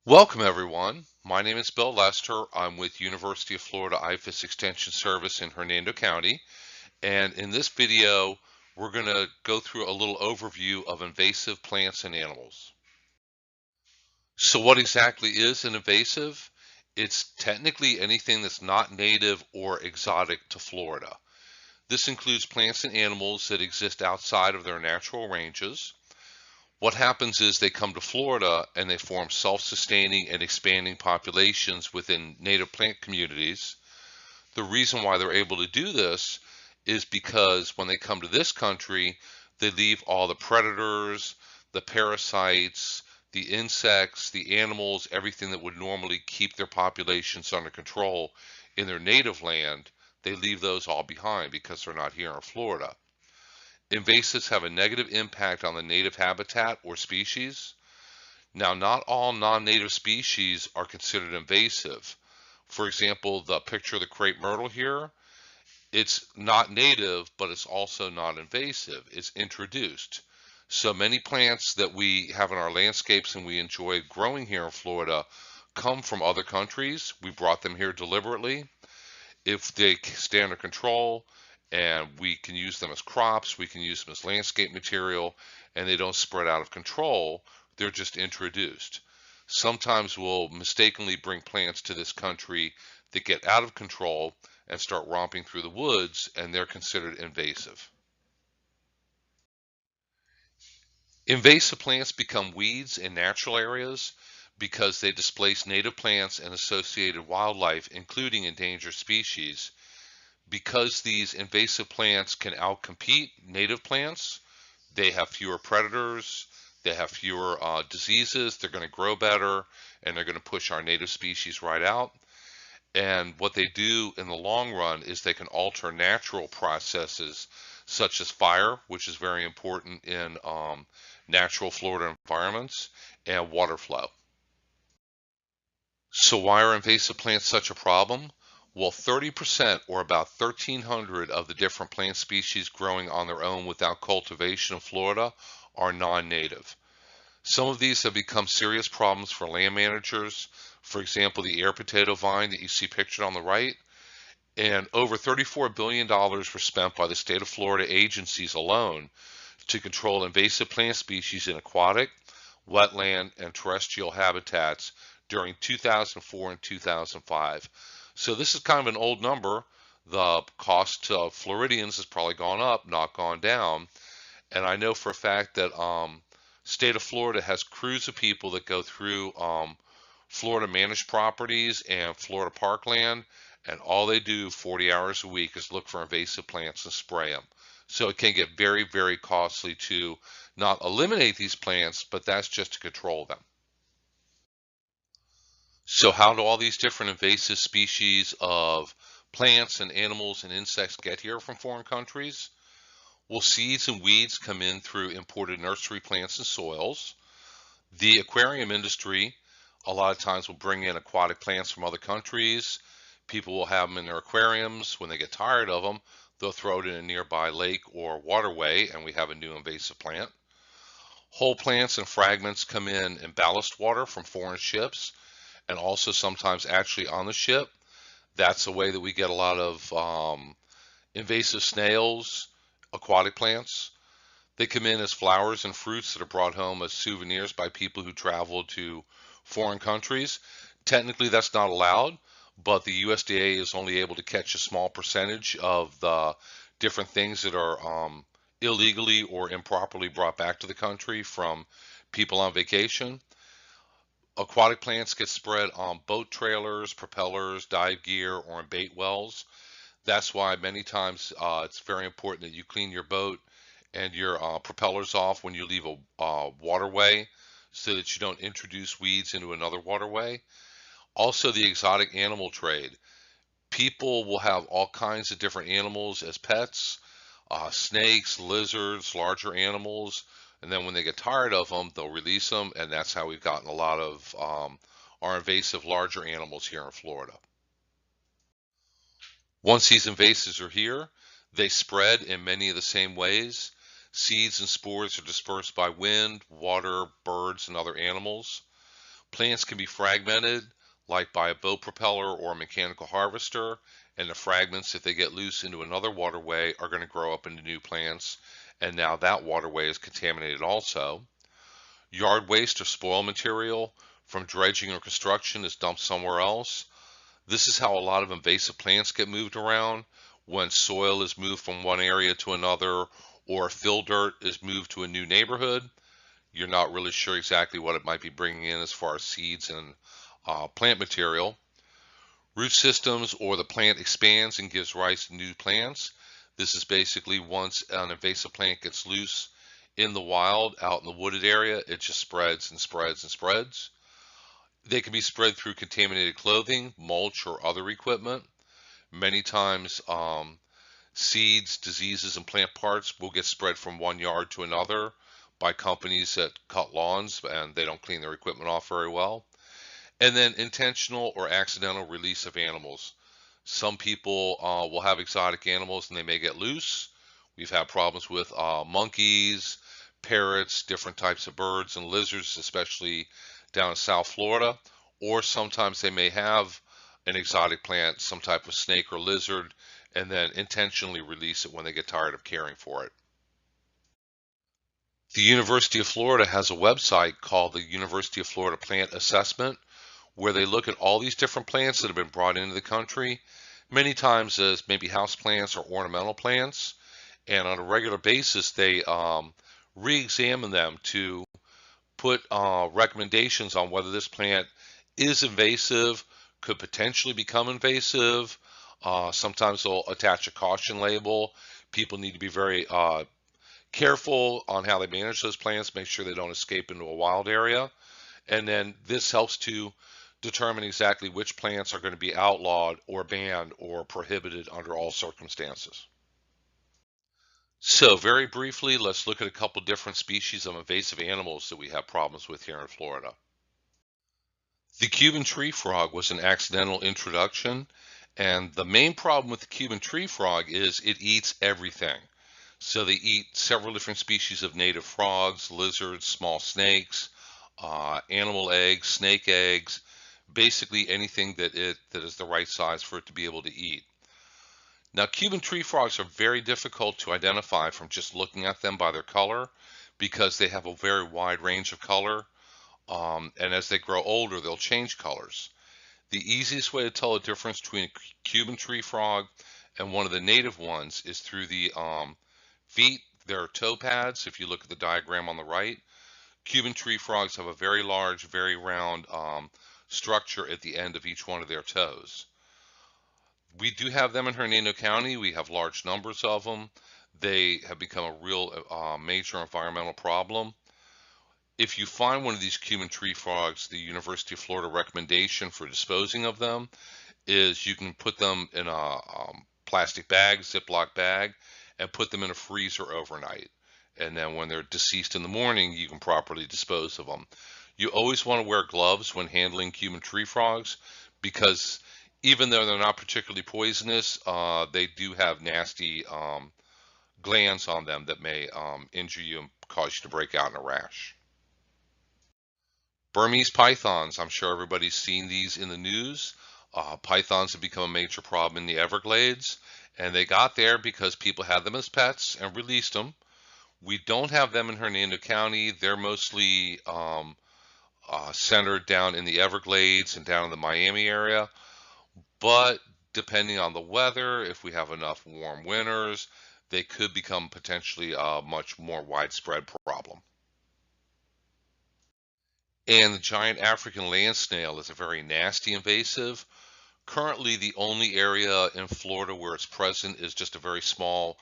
Welcome everyone. My name is Bill Lester. I'm with University of Florida IFAS Extension Service in Hernando County. And in this video, we're going to go through a little overview of invasive plants and animals. So what exactly is an invasive? It's technically anything that's not native or exotic to Florida. This includes plants and animals that exist outside of their natural ranges. What happens is they come to Florida and they form self-sustaining and expanding populations within native plant communities. The reason why they're able to do this is because when they come to this country, they leave all the predators, the parasites, the insects, the animals, everything that would normally keep their populations under control in their native land. They leave those all behind because they're not here in Florida. Invasives have a negative impact on the native habitat or species. Now, not all non-native species are considered invasive. For example, the picture of the crepe myrtle here, it's not native, but it's also not invasive. It's introduced. So many plants that we have in our landscapes and we enjoy growing here in Florida come from other countries. We brought them here deliberately. If they stay under control and we can use them as crops, we can use them as landscape material, and they don't spread out of control, they're just introduced. Sometimes we'll mistakenly bring plants to this country that get out of control and start romping through the woods, and they're considered invasive. Invasive plants become weeds in natural areas because they displace native plants and associated wildlife, including endangered species. Because these invasive plants can outcompete native plants, they have fewer predators, they have fewer diseases, they're going to grow better, and they're going to push our native species right out. And what they do in the long run is they can alter natural processes such as fire, which is very important in natural Florida environments, and water flow. So why are invasive plants such a problem? Well, 30% or about 1,300 of the different plant species growing on their own without cultivation in Florida are non-native. Some of these have become serious problems for land managers. For example, the air potato vine that you see pictured on the right. And over $34 billion were spent by the state of Florida agencies alone to control invasive plant species in aquatic, wetland, and terrestrial habitats during 2004 and 2005. So this is kind of an old number. The cost to Floridians has probably gone up, not gone down. And I know for a fact that state of Florida has crews of people that go through Florida managed properties and Florida parkland, and all they do 40 hours a week is look for invasive plants and spray them. So it can get very, very costly to not eliminate these plants, but that's just to control them. So how do all these different invasive species of plants and animals and insects get here from foreign countries? Well, seeds and weeds come in through imported nursery plants and soils. The aquarium industry a lot of times will bring in aquatic plants from other countries. People will have them in their aquariums. When they get tired of them, they'll throw it in a nearby lake or waterway, and we have a new invasive plant. Whole plants and fragments come in ballast water from foreign ships, and also sometimes actually on the ship. That's a way that we get a lot of invasive snails, aquatic plants. They come in as flowers and fruits that are brought home as souvenirs by people who travel to foreign countries. Technically, that's not allowed, but the USDA is only able to catch a small percentage of the different things that are illegally or improperly brought back to the country from people on vacation. Aquatic plants get spread on boat trailers, propellers, dive gear, or in bait wells. That's why many times it's very important that you clean your boat and your propellers off when you leave a waterway so that you don't introduce weeds into another waterway. Also, the exotic animal trade. People will have all kinds of different animals as pets, snakes, lizards, larger animals, and then when they get tired of them, they'll release them, and that's how we've gotten a lot of our invasive larger animals here in Florida. Once these invasives are here, they spread in many of the same ways. Seeds and spores are dispersed by wind, water, birds, and other animals. Plants can be fragmented, like by a boat propeller or a mechanical harvester, and the fragments, if they get loose into another waterway, are going to grow up into new plants, and now that waterway is contaminated also. Yard waste or spoil material from dredging or construction is dumped somewhere else. This is how a lot of invasive plants get moved around when soil is moved from one area to another, or fill dirt is moved to a new neighborhood. You're not really sure exactly what it might be bringing in as far as seeds and plant material. Root systems, or the plant expands and gives rise to new plants. This is basically once an invasive plant gets loose in the wild, out in the wooded area, it just spreads and spreads and spreads. They can be spread through contaminated clothing, mulch, or other equipment. Many times, seeds, diseases, and plant parts will get spread from one yard to another by companies that cut lawns and they don't clean their equipment off very well. And then intentional or accidental release of animals. Some people will have exotic animals and they may get loose. We've had problems with monkeys, parrots, different types of birds and lizards, especially down in South Florida. Or sometimes they may have an exotic plant, some type of snake or lizard, and then intentionally release it when they get tired of caring for it. The University of Florida has a website called the University of Florida Plant Assessment, where they look at all these different plants that have been brought into the country, many times as maybe house plants or ornamental plants, and on a regular basis they re-examine them to put recommendations on whether this plant is invasive, could potentially become invasive. Sometimes they'll attach a caution label. People need to be very careful on how they manage those plants, make sure they don't escape into a wild area. And then this helps to determine exactly which plants are going to be outlawed or banned or prohibited under all circumstances. So very briefly, let's look at a couple different species of invasive animals that we have problems with here in Florida. The Cuban tree frog was an accidental introduction, and the main problem with the Cuban tree frog is it eats everything. So they eat several different species of native frogs, lizards, small snakes, animal eggs, snake eggs, basically anything that is the right size for it to be able to eat. Now, Cuban tree frogs are very difficult to identify from just looking at them by their color because they have a very wide range of color. And as they grow older, they'll change colors. The easiest way to tell the difference between a Cuban tree frog and one of the native ones is through the feet, their toe pads. If you look at the diagram on the right, Cuban tree frogs have a very large, very round structure at the end of each one of their toes. We do have them in Hernando County. We have large numbers of them. They have become a real major environmental problem. If you find one of these Cuban tree frogs, the University of Florida recommendation for disposing of them is you can put them in a plastic bag, Ziploc bag, and put them in a freezer overnight. And then when they're deceased in the morning, you can properly dispose of them. You always want to wear gloves when handling Cuban tree frogs because even though they're not particularly poisonous, they do have nasty glands on them that may injure you and cause you to break out in a rash. Burmese pythons, I'm sure everybody's seen these in the news. Pythons have become a major problem in the Everglades, and they got there because people had them as pets and released them. We don't have them in Hernando County. They're mostly centered down in the Everglades and down in the Miami area. But depending on the weather, if we have enough warm winters, they could become potentially a much more widespread problem. And the giant African land snail is a very nasty invasive. Currently, the only area in Florida where it's present is just a very small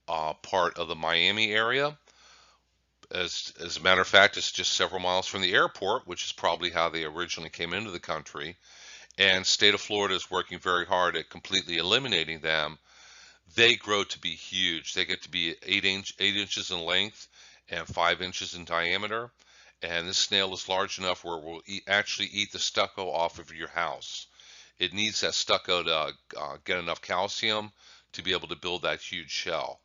part of the Miami area. As a matter of fact, it's just several miles from the airport, which is probably how they originally came into the country. And state of Florida is working very hard at completely eliminating them. They grow to be huge. They get to be 8 inches in length and 5 inches in diameter. And this snail is large enough where it will actually eat the stucco off of your house. It needs that stucco to get enough calcium to be able to build that huge shell.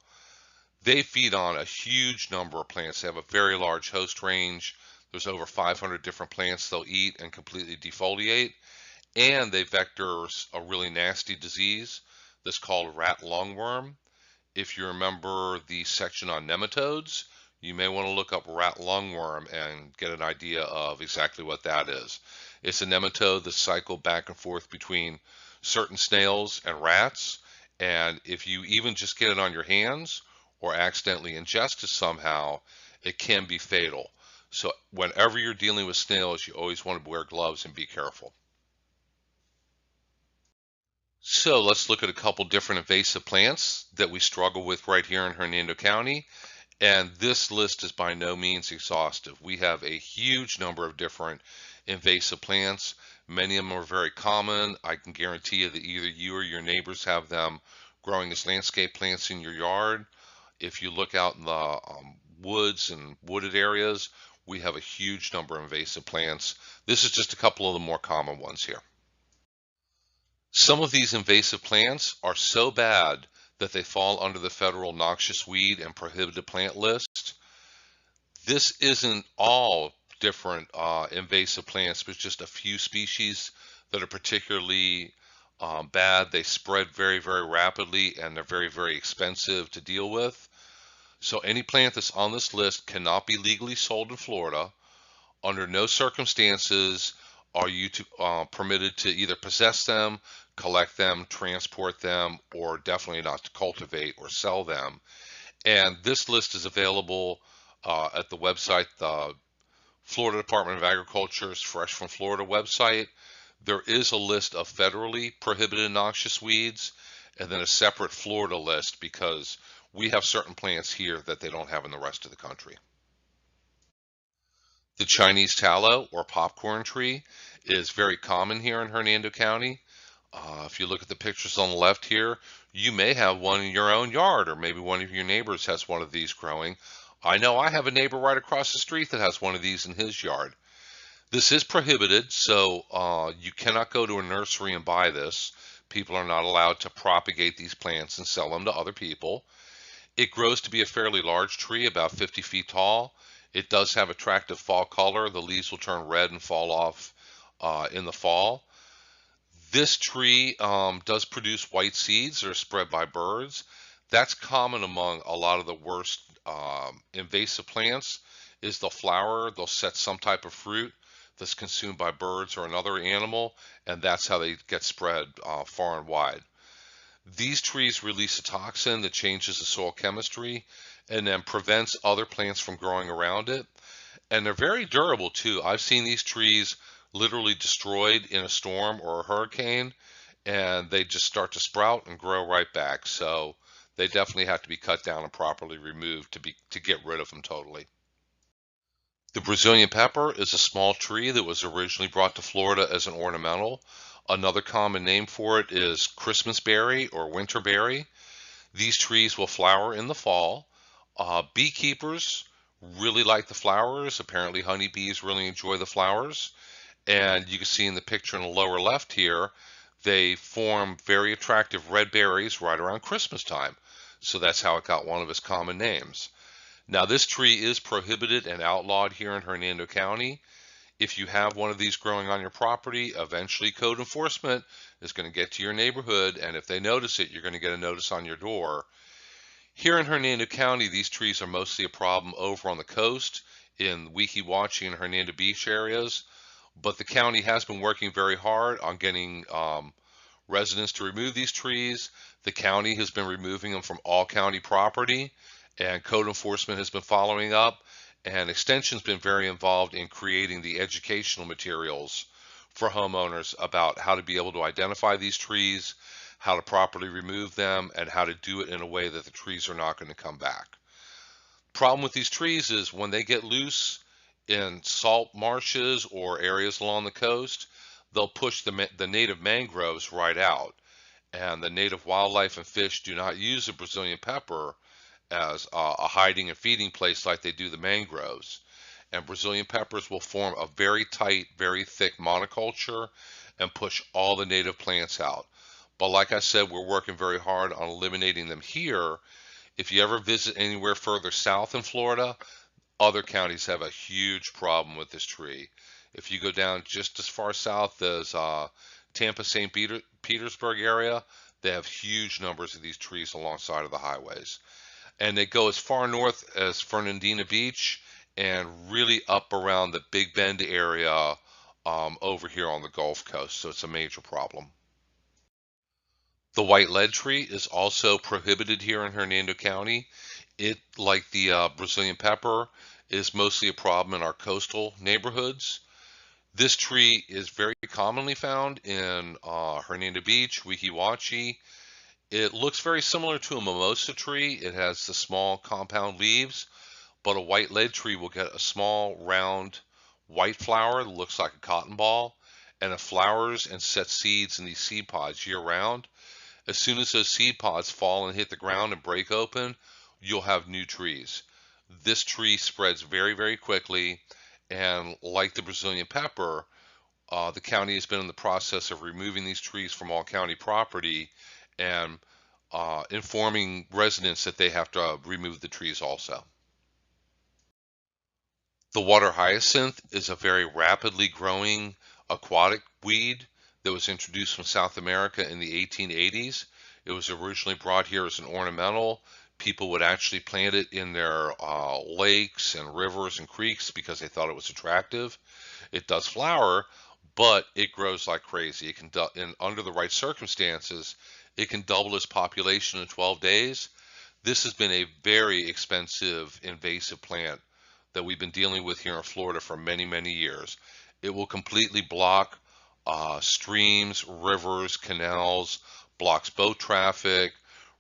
They feed on a huge number of plants. They have a very large host range. There's over 500 different plants they'll eat and completely defoliate, and they vector a really nasty disease that's called rat lungworm. If you remember the section on nematodes, you may want to look up rat lungworm and get an idea of exactly what that is. It's a nematode that cycles back and forth between certain snails and rats, and if you even just get it on your hands or accidentally ingest it somehow, it can be fatal. So whenever you're dealing with snails, you always want to wear gloves and be careful. So let's look at a couple different invasive plants that we struggle with right here in Hernando County. And this list is by no means exhaustive. We have a huge number of different invasive plants. Many of them are very common. I can guarantee you that either you or your neighbors have them growing as landscape plants in your yard. If you look out in the woods and wooded areas, we have a huge number of invasive plants. This is just a couple of the more common ones here. Some of these invasive plants are so bad that they fall under the federal noxious weed and prohibited plant list. This isn't all different invasive plants, but just a few species that are particularly bad. They spread very, very rapidly and they're very, very expensive to deal with. So any plant that's on this list cannot be legally sold in Florida. Under no circumstances are you permitted to either possess them, collect them, transport them, or definitely not to cultivate or sell them. And this list is available at the website, the Florida Department of Agriculture's Fresh from Florida website. There is a list of federally prohibited noxious weeds and then a separate Florida list because we have certain plants here that they don't have in the rest of the country. The Chinese tallow or popcorn tree is very common here in Hernando County. If you look at the pictures on the left here, you may have one in your own yard, or maybe one of your neighbors has one of these growing. I know I have a neighbor right across the street that has one of these in his yard. This is prohibited, so you cannot go to a nursery and buy this. People are not allowed to propagate these plants and sell them to other people. It grows to be a fairly large tree, about 50 feet tall. It does have attractive fall color. The leaves will turn red and fall off in the fall. This tree does produce white seeds that are spread by birds. That's common among a lot of the worst invasive plants is they'll flower, they'll set some type of fruit that's consumed by birds or another animal, and that's how they get spread far and wide. These trees release a toxin that changes the soil chemistry and then prevents other plants from growing around it. And they're very durable too. I've seen these trees literally destroyed in a storm or a hurricane, and they just start to sprout and grow right back. So they definitely have to be cut down and properly removed to get rid of them totally. The Brazilian pepper is a small tree that was originally brought to Florida as an ornamental. Another common name for it is Christmas berry or winter berry. These trees will flower in the fall. Beekeepers really like the flowers. Apparently honeybees really enjoy the flowers. And you can see in the picture in the lower left here, they form very attractive red berries right around Christmas time. So that's how it got one of its common names. Now this tree is prohibited and outlawed here in Hernando County. If you have one of these growing on your property, eventually code enforcement is going to get to your neighborhood, and if they notice it, you're going to get a notice on your door. Here in Hernando County, these trees are mostly a problem over on the coast in Weehee Wachee and Hernando Beach areas, but the county has been working very hard on getting residents to remove these trees. The county has been removing them from all county property, and code enforcement has been following up, and Extension's been very involved in creating the educational materials for homeowners about how to be able to identify these trees, how to properly remove them, and how to do it in a way that the trees are not going to come back. Problem with these trees is when they get loose in salt marshes or areas along the coast, they'll push the native mangroves right out. And the native wildlife and fish do not use the Brazilian pepper as a hiding and feeding place like they do the mangroves. And Brazilian peppers will form a very tight, very thick monoculture and push all the native plants out. But like I said, we're working very hard on eliminating them here. If you ever visit anywhere further south in Florida, Other counties have a huge problem with this tree. If you go down just as far south as Tampa, Petersburg area, they have huge numbers of these trees alongside of the highways. And they go as far north as Fernandina Beach and really up around the Big Bend area over here on the Gulf Coast. So it's a major problem. The white lead tree is also prohibited here in Hernando County. It, like the Brazilian pepper, is mostly a problem in our coastal neighborhoods. This tree is very commonly found in Hernando Beach, Weehee Wachee. It looks very similar to a mimosa tree. It has the small compound leaves, but a white lead tree will get a small round white flower that looks like a cotton ball, and it flowers and sets seeds in these seed pods year round. As soon as those seed pods fall and hit the ground and break open, you'll have new trees. This tree spreads very, very quickly, and like the Brazilian pepper, the county has been in the process of removing these trees from all county property and informing residents that they have to remove the trees also. The water hyacinth is a very rapidly growing aquatic weed that was introduced from South America in the 1880s. It was originally brought here as an ornamental. People would actually plant it in their lakes and rivers and creeks because they thought it was attractive. It does flower, but it grows like crazy. It can, under the right circumstances, it can double its population in 12 days. This has been a very expensive invasive plant that we've been dealing with here in Florida for many, many years. It will completely block streams, rivers, canals, blocks boat traffic,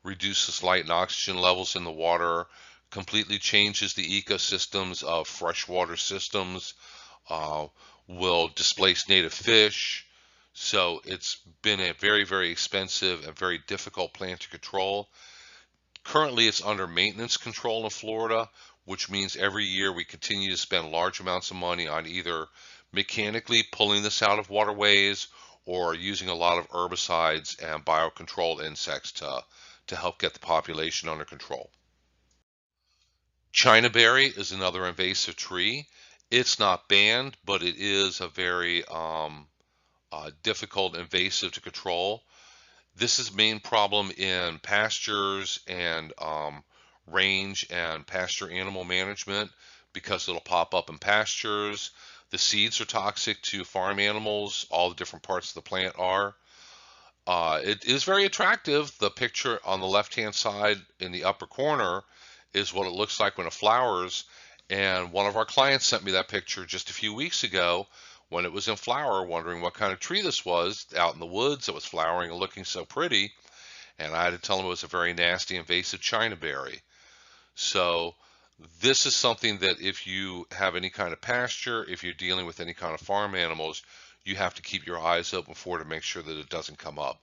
reduces light and oxygen levels in the water, completely changes the ecosystems of freshwater systems, uh, will displace native fish. So it's been a very, very expensive and very difficult plant to control. Currently, it's under maintenance control in Florida, which means every year we continue to spend large amounts of money on either mechanically pulling this out of waterways or using a lot of herbicides and biocontrol insects to help get the population under control. Chinaberry is another invasive tree. It's not banned, but it is a very difficult invasive to control. This is main problem in pastures and range and pasture animal management because it'll pop up in pastures. The seeds are toxic to farm animals. All the different parts of the plant are. It is very attractive. The picture on the left-hand side in the upper corner is what it looks like when it flowers. And one of our clients sent me that picture just a few weeks ago when it was in flower, wondering what kind of tree this was out in the woods that was flowering and looking so pretty. And I had to tell him it was a very nasty invasive chinaberry. So this is something that if you have any kind of pasture, if you're dealing with any kind of farm animals, you have to keep your eyes open for to make sure that it doesn't come up.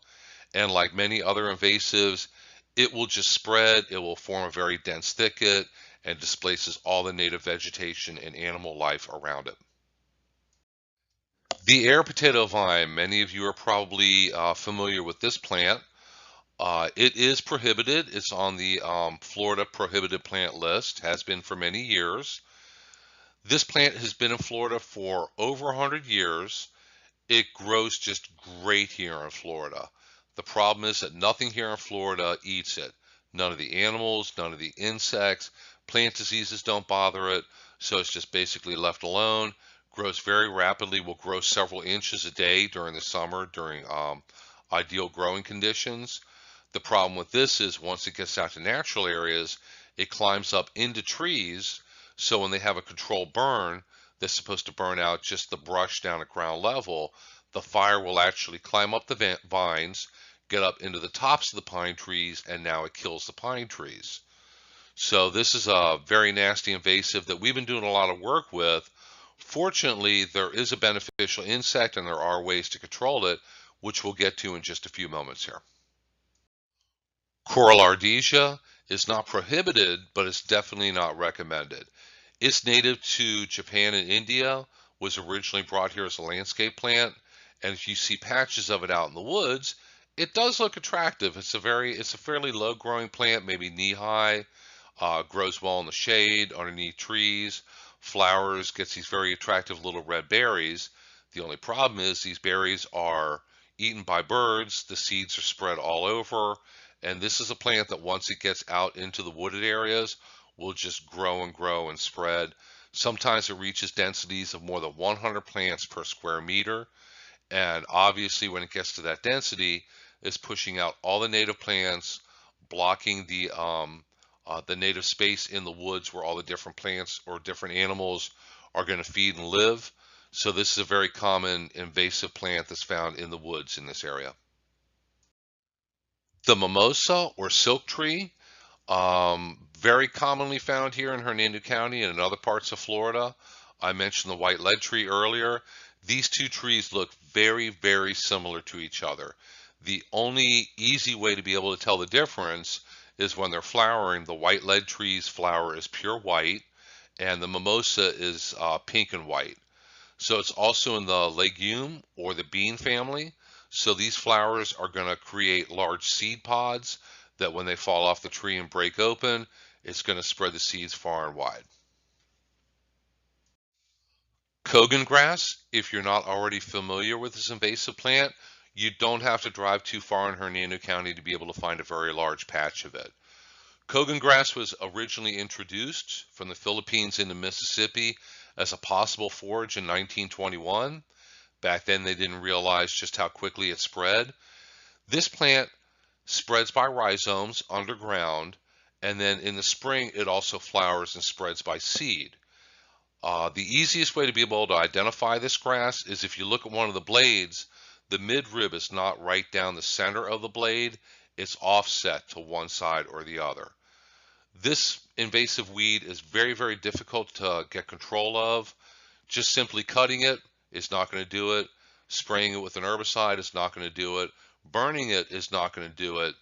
And like many other invasives, it will just spread, it will form a very dense thicket and displaces all the native vegetation and animal life around it. The air potato vine, many of you are probably familiar with this plant. It is prohibited. It's on the Florida prohibited plant list, has been for many years. This plant has been in Florida for over 100 years. It grows just great here in Florida. The problem is that nothing here in Florida eats it. None of the animals, none of the insects, plant diseases don't bother it, so it's just basically left alone. Grows very rapidly, will grow several inches a day during the summer, during ideal growing conditions. The problem with this is once it gets out to natural areas, it climbs up into trees, so when they have a controlled burn, that's supposed to burn out just the brush down at ground level, the fire will actually climb up the vines, get up into the tops of the pine trees, and now it kills the pine trees. So this is a very nasty invasive that we've been doing a lot of work with. Fortunately, there is a beneficial insect and there are ways to control it, which we'll get to in just a few moments here. Coral ardesia is not prohibited, but it's definitely not recommended. It's native to Japan and India, was originally brought here as a landscape plant, and if you see patches of it out in the woods, it does look attractive. It's a fairly low growing plant, maybe knee high. grows well in the shade, underneath trees, flowers, gets these very attractive little red berries. The only problem is these berries are eaten by birds, the seeds are spread all over, and this is a plant that once it gets out into the wooded areas will just grow and grow and spread. Sometimes it reaches densities of more than 100 plants per square meter, and obviously when it gets to that density, it's pushing out all the native plants, blocking the native space in the woods where all the different plants or different animals are going to feed and live. So this is a very common invasive plant that's found in the woods in this area. The mimosa or silk tree, very commonly found here in Hernando County and in other parts of Florida. I mentioned the white lead tree earlier. These two trees look very, very similar to each other. The only easy way to be able to tell the difference is when they're flowering. The white lead tree's flower is pure white, and the mimosa is pink and white. So it's also in the legume or the bean family. So these flowers are going to create large seed pods that when they fall off the tree and break open, it's going to spread the seeds far and wide. Kogan grass, if you're not already familiar with this invasive plant, you don't have to drive too far in Hernando County to be able to find a very large patch of it. Kogan grass was originally introduced from the Philippines into Mississippi as a possible forage in 1921. Back then, they didn't realize just how quickly it spread. This plant spreads by rhizomes underground, and then in the spring, it also flowers and spreads by seed. The easiest way to be able to identify this grass is if you look at one of the blades, the midrib is not right down the center of the blade, it's offset to one side or the other. This invasive weed is very, very difficult to get control of. Just simply cutting it is not going to do it. Spraying it with an herbicide is not going to do it. Burning it is not going to do it.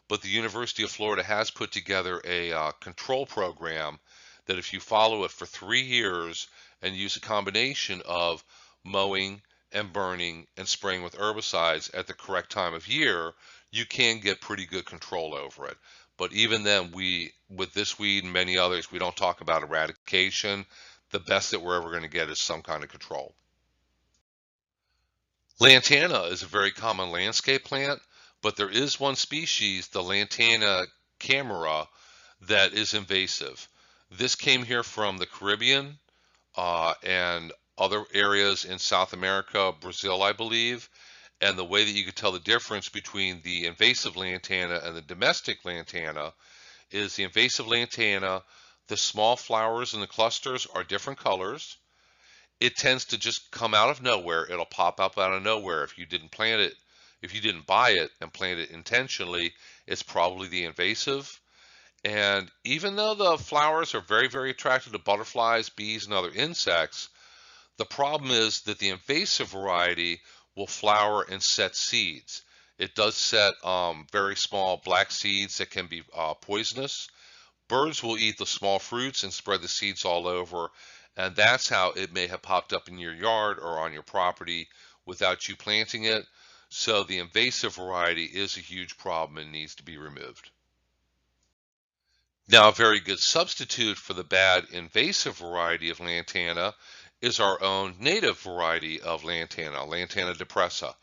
But the University of Florida has put together a control program that if you follow it for 3 years and use a combination of mowing and burning and spraying with herbicides at the correct time of year, you can get pretty good control over it. But even then, with this weed and many others, we don't talk about eradication. The best that we're ever going to get is some kind of control. Lantana is a very common landscape plant, but there is one species, the Lantana camera, that is invasive. This came here from the Caribbean and other areas in South America, Brazil, I believe. And the way that you could tell the difference between the invasive lantana and the domestic lantana is the invasive lantana, the small flowers in the clusters are different colors. It tends to just come out of nowhere. It'll pop up out of nowhere. If you didn't plant it, if you didn't buy it and plant it intentionally, it's probably the invasive. And even though the flowers are very, very attractive to butterflies, bees, and other insects, the problem is that the invasive variety will flower and set seeds. It does set very small black seeds that can be poisonous. Birds will eat the small fruits and spread the seeds all over, and that's how it may have popped up in your yard or on your property without you planting it. So the invasive variety is a huge problem and needs to be removed. Now, a very good substitute for the bad invasive variety of lantana is our own native variety of lantana, Lantana depressa,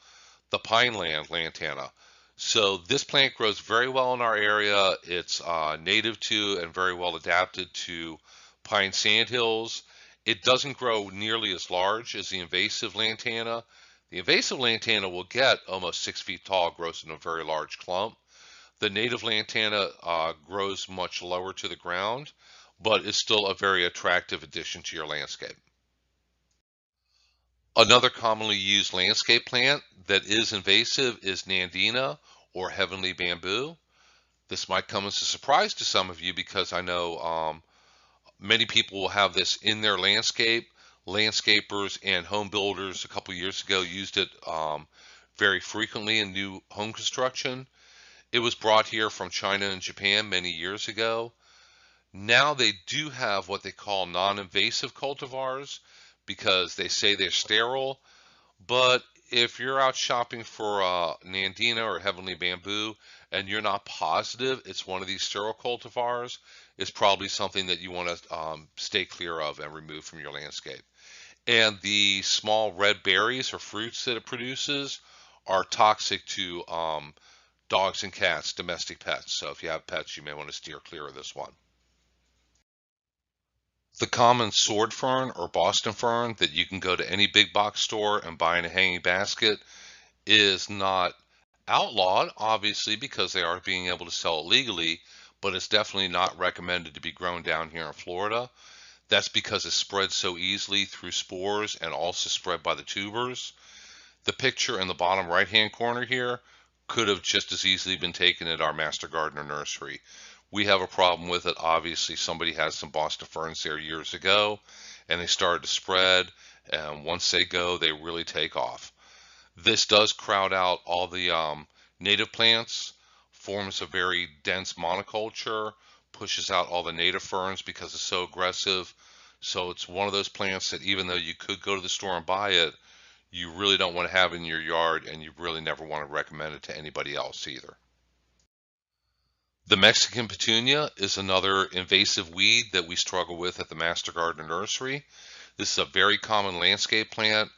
the pineland lantana. So this plant grows very well in our area. It's native to and very well adapted to pine sandhills. It doesn't grow nearly as large as the invasive lantana. The invasive lantana will get almost 6 feet tall, grows in a very large clump. The native lantana grows much lower to the ground, but is still a very attractive addition to your landscape. Another commonly used landscape plant that is invasive is Nandina or heavenly bamboo. This might come as a surprise to some of you because I know many people will have this in their landscape. Landscapers and home builders a couple years ago used it very frequently in new home construction. It was brought here from China and Japan many years ago. Now they do have what they call non-invasive cultivars because they say they're sterile. But if you're out shopping for Nandina or Heavenly Bamboo and you're not positive it's one of these sterile cultivars, is probably something that you want to stay clear of and remove from your landscape. And the small red berries or fruits that it produces are toxic to dogs and cats, domestic pets. So if you have pets, you may want to steer clear of this one. The common sword fern or Boston fern that you can go to any big box store and buy in a hanging basket is not outlawed, obviously, because they are being able to sell it legally, but it's definitely not recommended to be grown down here in Florida. That's because it spreads so easily through spores and also spread by the tubers. The picture in the bottom right hand corner here could have just as easily been taken at our Master Gardener nursery. We have a problem with it. Obviously, somebody had some Boston ferns there years ago and they started to spread. And once they go, they really take off. This does crowd out all the native plants, forms a very dense monoculture, pushes out all the native ferns because it's so aggressive. So it's one of those plants that even though you could go to the store and buy it, you really don't want to have in your yard, and you really never want to recommend it to anybody else either. The Mexican petunia is another invasive weed that we struggle with at the Master Gardener Nursery. This is a very common landscape plant.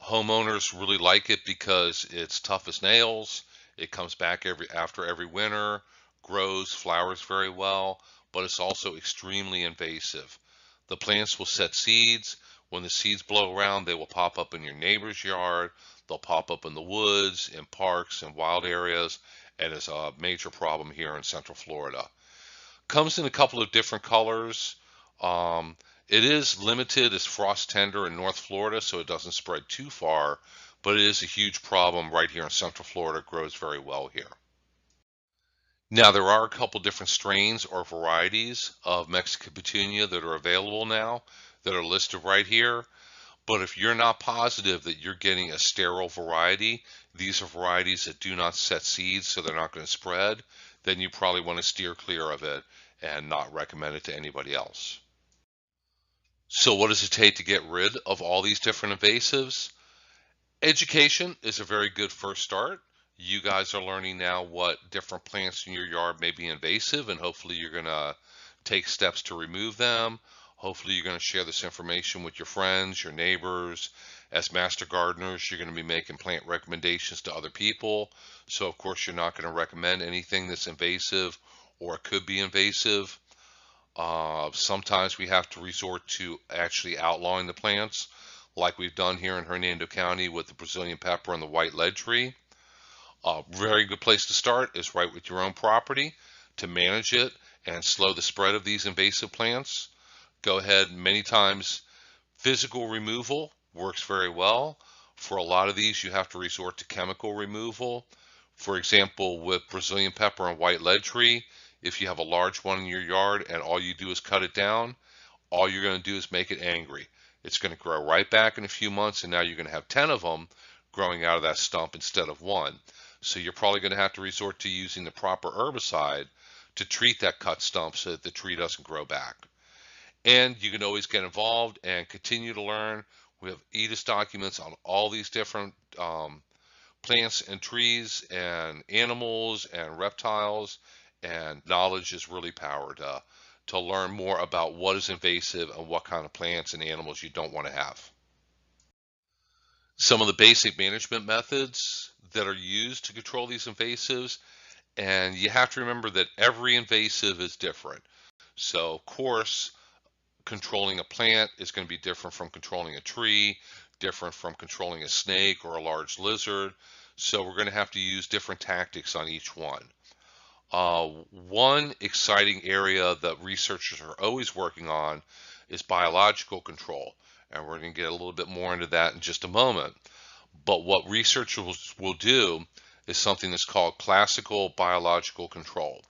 Homeowners really like it because it's tough as nails. It comes back after every winter, grows, flowers very well, but it's also extremely invasive. The plants will set seeds. When the seeds blow around, they will pop up in your neighbor's yard. They'll pop up in the woods, in parks, and wild areas, and it's a major problem here in Central Florida. Comes in a couple of different colors. Um, it is limited as frost tender in North Florida, so it doesn't spread too far, but it is a huge problem right here in Central Florida. It grows very well here. Now, there are a couple different strains or varieties of Mexican petunia that are available now that are listed right here. But if you're not positive that you're getting a sterile variety, these are varieties that do not set seeds, so they're not going to spread, then you probably want to steer clear of it and not recommend it to anybody else. So what does it take to get rid of all these different invasives? Education is a very good first start. You guys are learning now what different plants in your yard may be invasive, and hopefully you're going to take steps to remove them. Hopefully you're going to share this information with your friends, your neighbors. As master gardeners, you're going to be making plant recommendations to other people. So of course you're not going to recommend anything that's invasive or could be invasive. Sometimes we have to resort to actually outlawing the plants, like we've done here in Hernando County with the Brazilian pepper and the white lead tree. A very good place to start is right with your own property to manage it and slow the spread of these invasive plants. Go ahead, many times physical removal works very well. For a lot of these, you have to resort to chemical removal. For example, with Brazilian pepper and white lead tree, if you have a large one in your yard and all you do is cut it down, all you're going to do is make it angry. It's going to grow right back in a few months, and now you're going to have 10 of them growing out of that stump instead of one. So you're probably going to have to resort to using the proper herbicide to treat that cut stump so that the tree doesn't grow back. And you can always get involved and continue to learn. We have EDIS documents on all these different plants and trees and animals and reptiles, and knowledge is really power to learn more about what is invasive and what kind of plants and animals you don't want to have. Some of the basic management methods that are used to control these invasives, and you have to remember that every invasive is different. So of course, controlling a plant is going to be different from controlling a tree, different from controlling a snake or a large lizard. So we're going to have to use different tactics on each one. One exciting area that researchers are always working on is biological control, and we're going to get a little bit more into that in just a moment. But what researchers will do is something that's called classical biological control.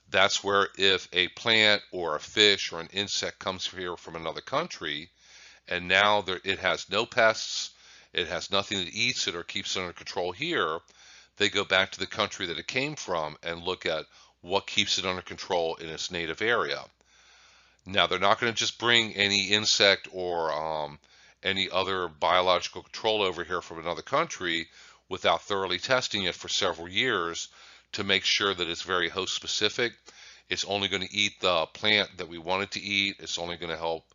That's where if a plant or a fish or an insect comes here from another country, and now it has no pests, it has nothing that eats it or keeps it under control here, they go back to the country that it came from and look at what keeps it under control in its native area. Now, they're not going to just bring any insect or any other biological control over here from another country without thoroughly testing it for several years to make sure that it's very host specific. It's only going to eat the plant that we want it to eat. It's only going to help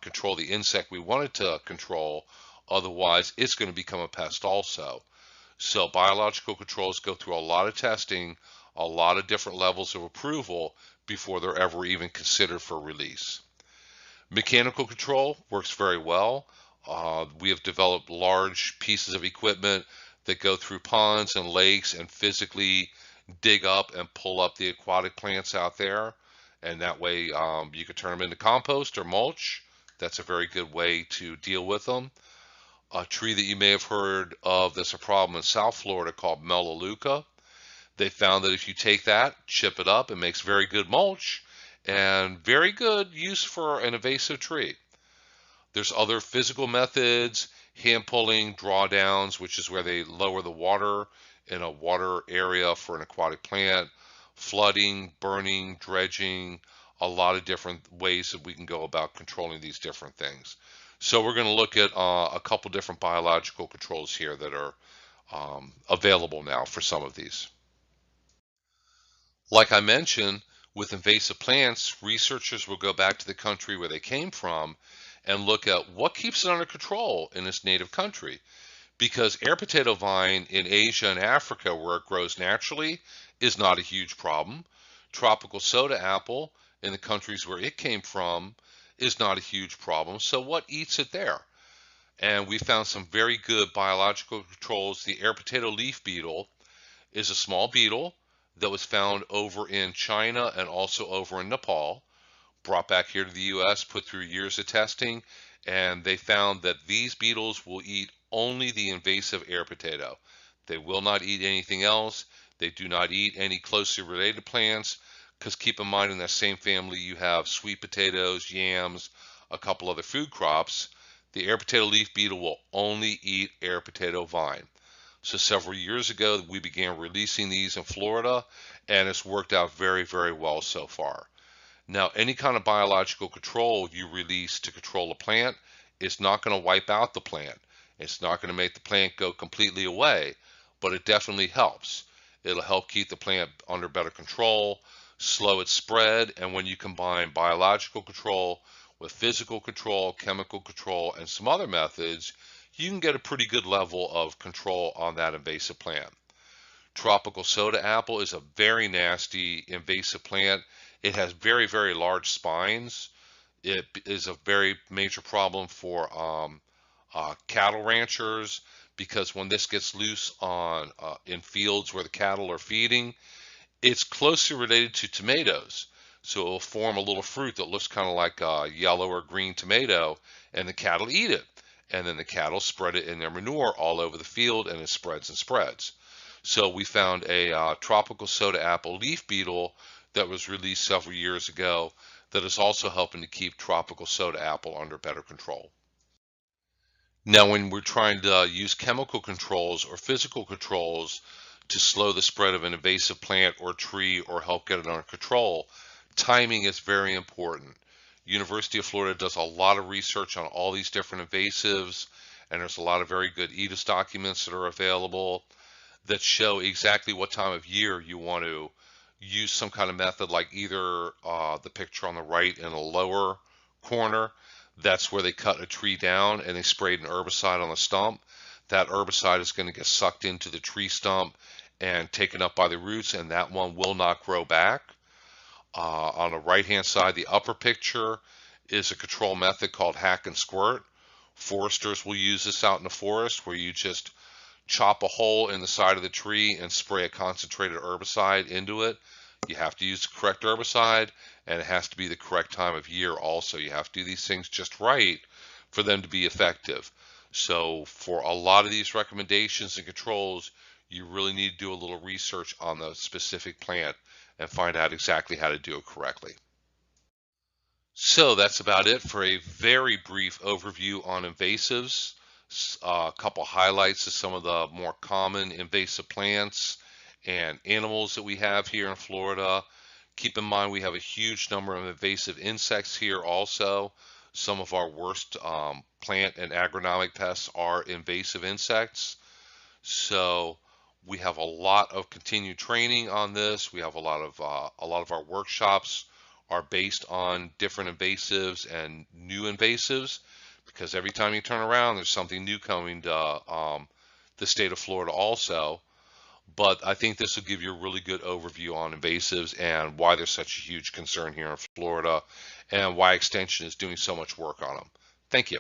control the insect we want it to control. Otherwise, it's going to become a pest also. So biological controls go through a lot of testing, a lot of different levels of approval before they're ever even considered for release. Mechanical control works very well. We have developed large pieces of equipment that go through ponds and lakes and physically dig up and pull up the aquatic plants out there. And that way you can turn them into compost or mulch. That's a very good way to deal with them. A tree that you may have heard of that's a problem in South Florida called Melaleuca. They found that if you take that, chip it up, it makes very good mulch and very good use for an invasive tree. There's other physical methods, hand pulling, drawdowns, which is where they lower the water in a water area for an aquatic plant, flooding, burning, dredging, a lot of different ways that we can go about controlling these different things. So we're going to look at a couple different biological controls here that are available now for some of these. Like I mentioned, with invasive plants, researchers will go back to the country where they came from and look at what keeps it under control in its native country. Because air potato vine in Asia and Africa, where it grows naturally, is not a huge problem. Tropical soda apple in the countries where it came from is not a huge problem. So what eats it there? And we found some very good biological controls. The air potato leaf beetle is a small beetle that was found over in China and also over in Nepal, brought back here to the US, put through years of testing, and they found that these beetles will eat only the invasive air potato. They will not eat anything else. They do not eat any closely related plants, because keep in mind in that same family you have sweet potatoes, yams, a couple other food crops. The air potato leaf beetle will only eat air potato vine. So several years ago, we began releasing these in Florida, and it's worked out very, very well so far. Now, any kind of biological control you release to control a plant is not going to wipe out the plant. It's not going to make the plant go completely away, but it definitely helps. It'll help keep the plant under better control, slow its spread, and when you combine biological control with physical control, chemical control, and some other methods, you can get a pretty good level of control on that invasive plant. Tropical soda apple is a very nasty invasive plant. It has very, very large spines. It is a very major problem for cattle ranchers because when this gets loose on in fields where the cattle are feeding, it's closely related to tomatoes. So it will form a little fruit that looks kind of like a yellow or green tomato, and the cattle eat it. And then the cattle spread it in their manure all over the field, and it spreads and spreads. So we found a tropical soda apple leaf beetle that was released several years ago that is also helping to keep tropical soda apple under better control. Now, when we're trying to use chemical controls or physical controls to slow the spread of an invasive plant or tree or help get it under control, timing is very important. University of Florida does a lot of research on all these different invasives, and there's a lot of very good EDIS documents that are available that show exactly what time of year you want to use some kind of method, like either the picture on the right in a lower corner, that's where they cut a tree down and they sprayed an herbicide on the stump. That herbicide is going to get sucked into the tree stump and taken up by the roots, and that one will not grow back. On the right hand side, the upper picture is a control method called hack and squirt. Foresters will use this out in the forest where you just chop a hole in the side of the tree and spray a concentrated herbicide into it. You have to use the correct herbicide, and it has to be the correct time of year also. You have to do these things just right for them to be effective. So for a lot of these recommendations and controls, you really need to do a little research on the specific plant and find out exactly how to do it correctly. So that's about it for a very brief overview on invasives. A couple highlights of some of the more common invasive plants and animals that we have here in Florida. Keep in mind we have a huge number of invasive insects here also. Some of our worst plant and agronomic pests are invasive insects. So We have a lot of continued training on this. We have a lot of our workshops are based on different invasives and new invasives, because every time you turn around, there's something new coming to the state of Florida also. But I think this will give you a really good overview on invasives and why there's such a huge concern here in Florida and why Extension is doing so much work on them. Thank you.